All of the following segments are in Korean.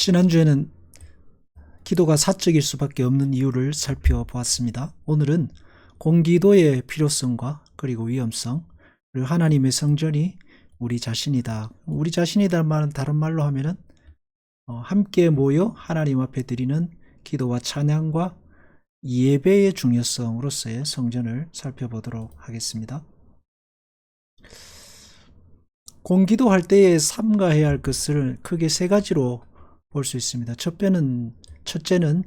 지난주에는 기도가 사적일 수밖에 없는 이유를 살펴보았습니다. 오늘은 공기도의 필요성과 그리고 위험성, 그리고 하나님의 성전이 우리 자신이다. 우리 자신이다 말은 다른 말로 하면은 함께 모여 하나님 앞에 드리는 기도와 찬양과 예배의 중요성으로서의 성전을 살펴보도록 하겠습니다. 공기도할 때에 삼가해야 할 것을 크게 세 가지로 볼 수 있습니다. 첫째는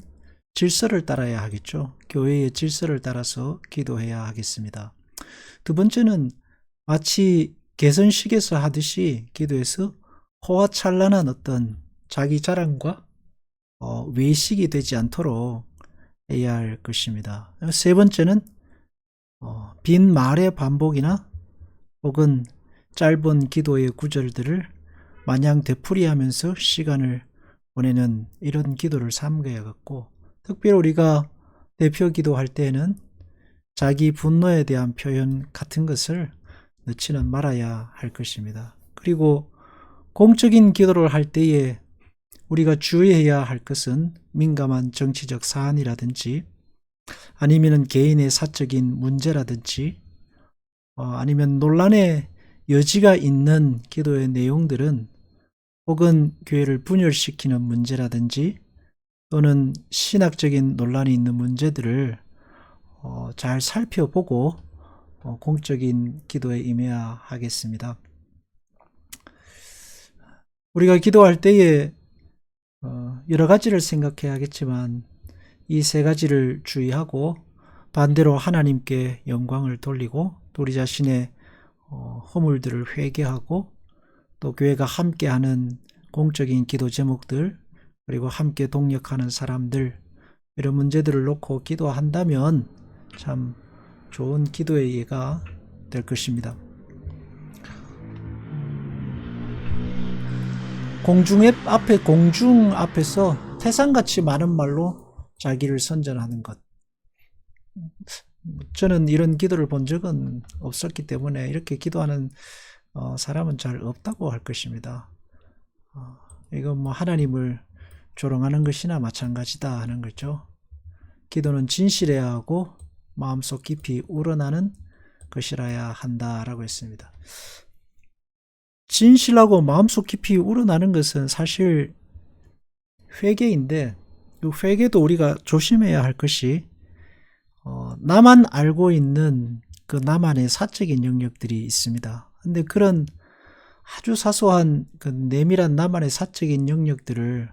질서를 따라야 하겠죠. 교회의 질서를 따라서 기도해야 하겠습니다. 두 번째는 마치 개선식에서 하듯이 기도에서 호화찬란한 어떤 자기 자랑과 외식이 되지 않도록 해야 할 것입니다. 세 번째는 빈 말의 반복이나 혹은 짧은 기도의 구절들을 마냥 되풀이하면서 시간을 보내는 이런 기도를 삼가야겠고, 특별히 우리가 대표 기도할 때에는 자기 분노에 대한 표현 같은 것을 넣지는 말아야 할 것입니다. 그리고 공적인 기도를 할 때에 우리가 주의해야 할 것은 민감한 정치적 사안이라든지 아니면 개인의 사적인 문제라든지 아니면 논란의 여지가 있는 기도의 내용들은 혹은 교회를 분열시키는 문제라든지 또는 신학적인 논란이 있는 문제들을 잘 살펴보고 공적인 기도에 임해야 하겠습니다. 우리가 기도할 때에 여러 가지를 생각해야겠지만 이 세 가지를 주의하고 반대로 하나님께 영광을 돌리고 또 우리 자신의 허물들을 회개하고 또 교회가 함께하는 공적인 기도 제목들 그리고 함께 동력하는 사람들 이런 문제들을 놓고 기도한다면 참 좋은 기도의 예가 될 것입니다. 공중 앞에서 태산같이 많은 말로 자기를 선전하는 것. 저는 이런 기도를 본 적은 없었기 때문에 이렇게 기도하는 사람은 잘 없다고 할 것입니다. 이건 하나님을 조롱하는 것이나 마찬가지다 하는 거죠. 기도는 진실해야 하고 마음속 깊이 우러나는 것이라야 한다라고 했습니다. 진실하고 마음속 깊이 우러나는 것은 사실 회개인데 이 회개도 우리가 조심해야 할 것이 나만 알고 있는 그 나만의 사적인 영역들이 있습니다. 근데 그런 아주 사소한 그 내밀한 나만의 사적인 영역들을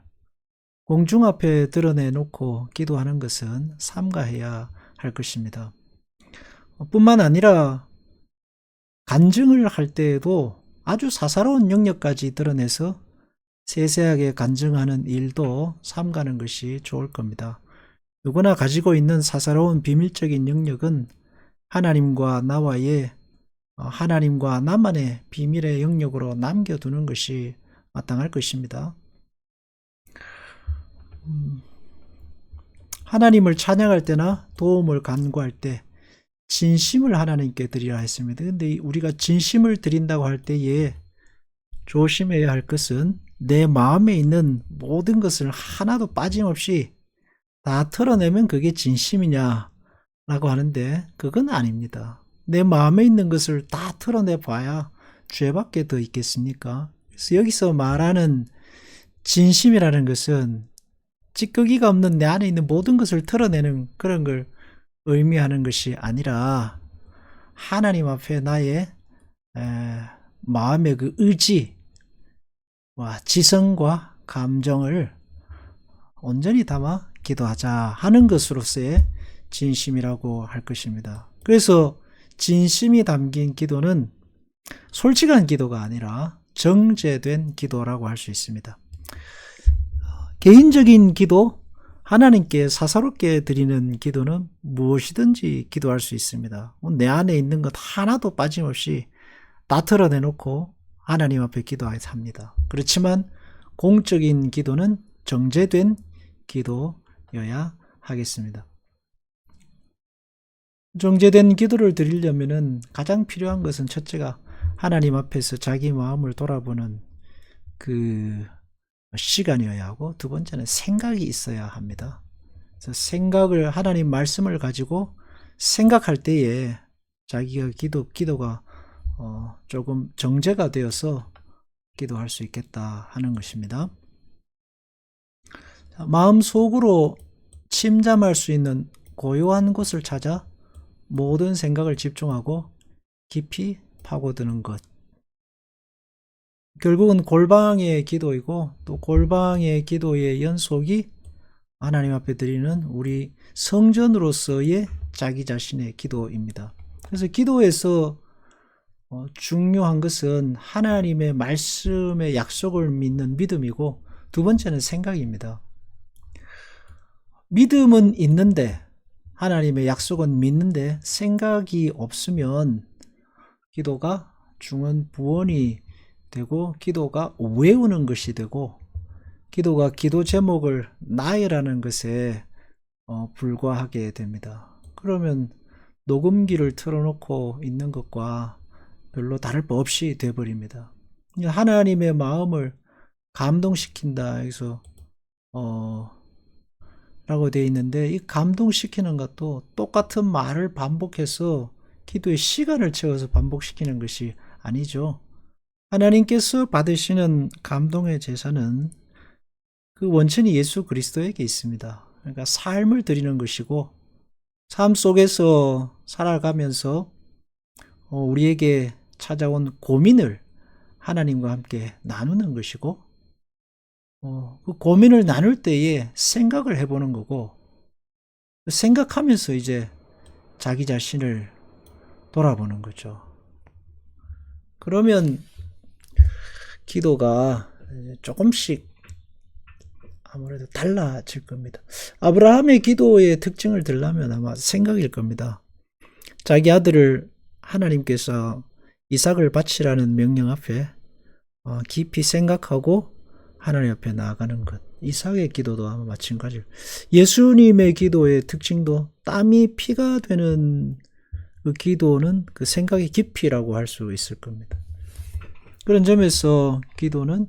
공중 앞에 드러내놓고 기도하는 것은 삼가해야 할 것입니다. 뿐만 아니라 간증을 할 때에도 아주 사사로운 영역까지 드러내서 세세하게 간증하는 일도 삼가는 것이 좋을 겁니다. 누구나 가지고 있는 사사로운 비밀적인 영역은 하나님과 나만의 비밀의 영역으로 남겨두는 것이 마땅할 것입니다. 하나님을 찬양할 때나 도움을 간구할 때 진심을 하나님께 드리라 했습니다. 근데 우리가 진심을 드린다고 할 때에 조심해야 할 것은 내 마음에 있는 모든 것을 하나도 빠짐없이 다 털어내면 그게 진심이냐 라고 하는데 그건 아닙니다. 내 마음에 있는 것을 다 털어내 봐야 죄밖에 더 있겠습니까? 그래서 여기서 말하는 진심이라는 것은 찌꺼기가 없는 내 안에 있는 모든 것을 털어내는 그런 걸 의미하는 것이 아니라 하나님 앞에 나의 마음의 그 의지와 지성과 감정을 온전히 담아 기도하자 하는 것으로서의 진심이라고 할 것입니다. 그래서 진심이 담긴 기도는 솔직한 기도가 아니라 정제된 기도라고 할 수 있습니다. 개인적인 기도, 하나님께 사사롭게 드리는 기도는 무엇이든지 기도할 수 있습니다. 내 안에 있는 것 하나도 빠짐없이 다 털어내놓고 하나님 앞에 기도합니다. 그렇지만 공적인 기도는 정제된 기도여야 하겠습니다. 정제된 기도를 드리려면 가장 필요한 것은 첫째가 하나님 앞에서 자기 마음을 돌아보는 그 시간이어야 하고, 두 번째는 생각이 있어야 합니다. 그래서 생각을, 하나님 말씀을 가지고 생각할 때에 자기가 기도가 조금 정제가 되어서 기도할 수 있겠다 하는 것입니다. 마음속으로 침잠할 수 있는 고요한 곳을 찾아 모든 생각을 집중하고 깊이 파고드는 것. 결국은 골방의 기도이고, 또 골방의 기도의 연속이 하나님 앞에 드리는 우리 성전으로서의 자기 자신의 기도입니다. 그래서 기도에서 중요한 것은 하나님의 말씀의 약속을 믿는 믿음이고, 두 번째는 생각입니다. 믿음은 있는데, 하나님의 약속은 믿는데 생각이 없으면 기도가 중언부언이 되고, 기도가 외우는 것이 되고, 기도가 기도 제목을 나열하는 것에 불과하게 됩니다. 그러면 녹음기를 틀어놓고 있는 것과 별로 다를 바 없이 되어버립니다. 하나님의 마음을 감동시킨다 해서 라고 되어 있는데, 이 감동시키는 것도 똑같은 말을 반복해서 기도의 시간을 채워서 반복시키는 것이 아니죠. 하나님께서 받으시는 감동의 제사는 그 원천이 예수 그리스도에게 있습니다. 그러니까 삶을 드리는 것이고, 삶 속에서 살아가면서 우리에게 찾아온 고민을 하나님과 함께 나누는 것이고, 그 고민을 나눌 때에 생각을 해보는 거고, 생각하면서 이제 자기 자신을 돌아보는 거죠. 그러면 기도가 조금씩 아무래도 달라질 겁니다. 아브라함의 기도의 특징을 들려면 아마 생각일 겁니다. 자기 아들을 하나님께서 이삭을 바치라는 명령 앞에 깊이 생각하고 하나님 앞에 나아가는 것. 이삭의 기도도 아마 마찬가지예요. 예수님의 기도의 특징도 땀이 피가 되는 그 기도는 그 생각의 깊이라고 할 수 있을 겁니다. 그런 점에서 기도는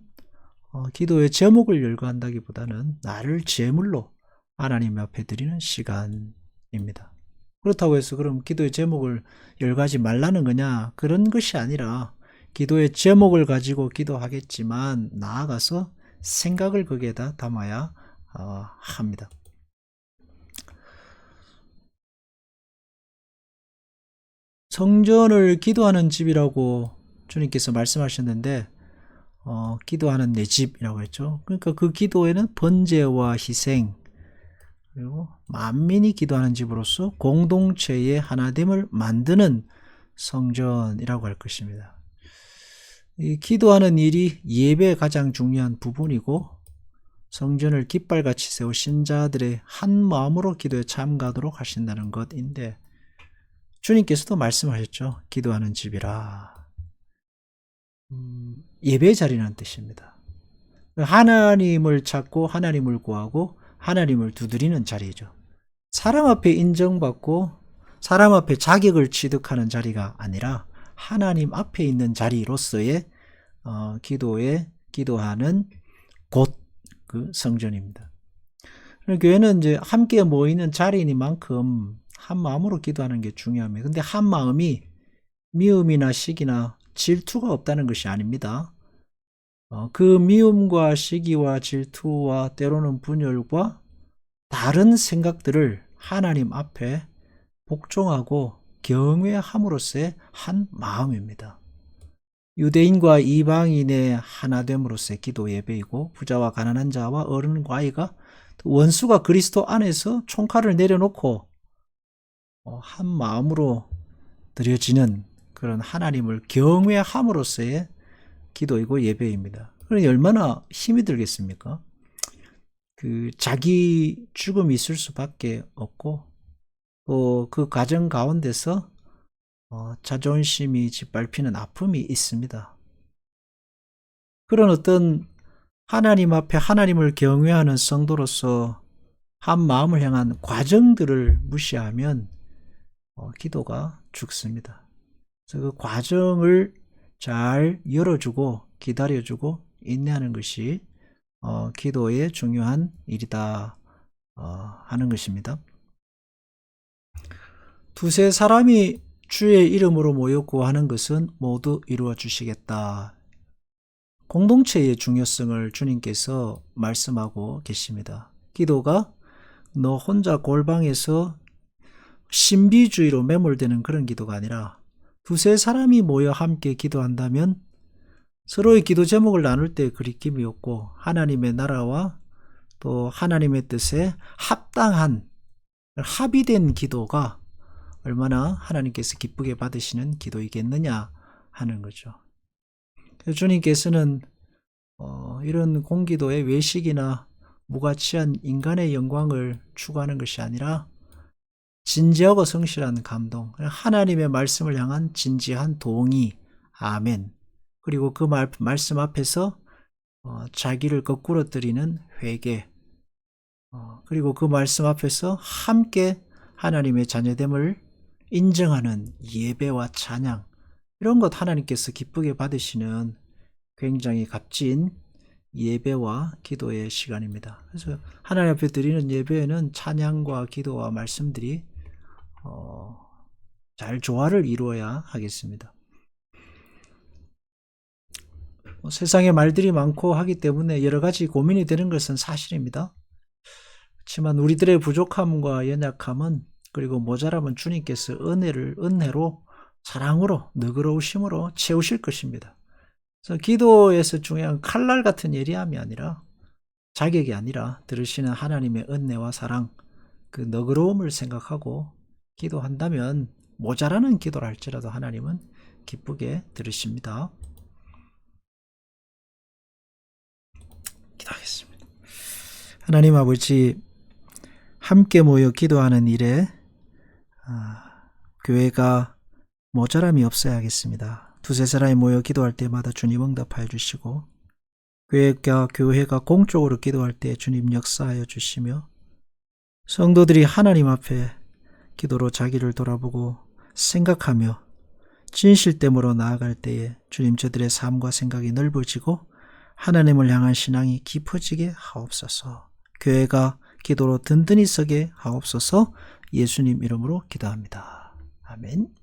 기도의 제목을 열거한다기보다는 나를 제물로 하나님 앞에 드리는 시간입니다. 그렇다고 해서 그럼 기도의 제목을 열거하지 말라는 거냐? 그런 것이 아니라 기도의 제목을 가지고 기도하겠지만 나아가서 생각을 거기에다 담아야 합니다. 성전을 기도하는 집이라고 주님께서 말씀하셨는데, 기도하는 내 집이라고 했죠. 그러니까 그 기도에는 번제와 희생, 그리고 만민이 기도하는 집으로서 공동체의 하나됨을 만드는 성전이라고 할 것입니다. 이 기도하는 일이 예배의 가장 중요한 부분이고, 성전을 깃발같이 세워 신자들의 한 마음으로 기도에 참가하도록 하신다는 것인데, 주님께서도 말씀하셨죠. 기도하는 집이라. 예배 자리라는 뜻입니다. 하나님을 찾고 하나님을 구하고 하나님을 두드리는 자리죠. 사람 앞에 인정받고 사람 앞에 자격을 취득하는 자리가 아니라 하나님 앞에 있는 자리로서의 기도하는 곳, 그 성전입니다. 교회는 이제 함께 모이는 자리이니만큼 한 마음으로 기도하는 게 중요합니다. 근데 한 마음이 미움이나 시기나 질투가 없다는 것이 아닙니다. 그 미움과 시기와 질투와 때로는 분열과 다른 생각들을 하나님 앞에 복종하고 경외함으로써의 한 마음입니다. 유대인과 이방인의 하나됨으로서의 기도 예배이고, 부자와 가난한 자와 어른과 아이가 원수가 그리스도 안에서 총칼을 내려놓고 한 마음으로 드려지는 그런 하나님을 경외함으로써의 기도이고 예배입니다. 그러니 얼마나 힘이 들겠습니까? 그 자기 죽음이 있을 수밖에 없고, 또 그 과정 가운데서 자존심이 짓밟히는 아픔이 있습니다. 그런 어떤 하나님 앞에 하나님을 경외하는 성도로서 한 마음을 향한 과정들을 무시하면 기도가 죽습니다. 그래서 그 과정을 잘 열어주고 기다려주고 인내하는 것이 기도의 중요한 일이다 하는 것입니다. 두세 사람이 주의 이름으로 모였고 하는 것은 모두 이루어 주시겠다. 공동체의 중요성을 주님께서 말씀하고 계십니다. 기도가 너 혼자 골방에서 신비주의로 매몰되는 그런 기도가 아니라 두세 사람이 모여 함께 기도한다면 서로의 기도 제목을 나눌 때 그리낌이 없고 하나님의 나라와 또 하나님의 뜻에 합당한 합의된 기도가 얼마나 하나님께서 기쁘게 받으시는 기도이겠느냐 하는 거죠. 주님께서는 이런 공기도의 외식이나 무가치한 인간의 영광을 추구하는 것이 아니라 진지하고 성실한 감동, 하나님의 말씀을 향한 진지한 동의, 아멘. 그리고 그 말씀 앞에서 자기를 거꾸로 드리는 회개, 그리고 그 말씀 앞에서 함께 하나님의 자녀됨을 인정하는 예배와 찬양, 이런 것 하나님께서 기쁘게 받으시는 굉장히 값진 예배와 기도의 시간입니다. 그래서 하나님 앞에 드리는 예배에는 찬양과 기도와 말씀들이 잘 조화를 이루어야 하겠습니다. 세상에 말들이 많고 하기 때문에 여러 가지 고민이 되는 것은 사실입니다. 그렇지만 우리들의 부족함과 연약함은 그리고 모자람은 주님께서 은혜로 사랑으로 너그러우심으로 채우실 것입니다. 그래서 기도에서 중요한 칼날 같은 예리함이 아니라 자격이 아니라 들으시는 하나님의 은혜와 사랑, 그 너그러움을 생각하고 기도한다면 모자라는 기도를 할지라도 하나님은 기쁘게 들으십니다. 기도하겠습니다. 하나님 아버지, 함께 모여 기도하는 일에 교회가 모자람이 없어야 하겠습니다. 두세 사람이 모여 기도할 때마다 주님 응답하여 주시고 교회가 공적으로 기도할 때 주님 역사하여 주시며 성도들이 하나님 앞에 기도로 자기를 돌아보고 생각하며 진실됨으로 나아갈 때에 주님 저들의 삶과 생각이 넓어지고 하나님을 향한 신앙이 깊어지게 하옵소서. 교회가 기도로 든든히 서게 하옵소서. 예수님 이름으로 기도합니다. 아멘.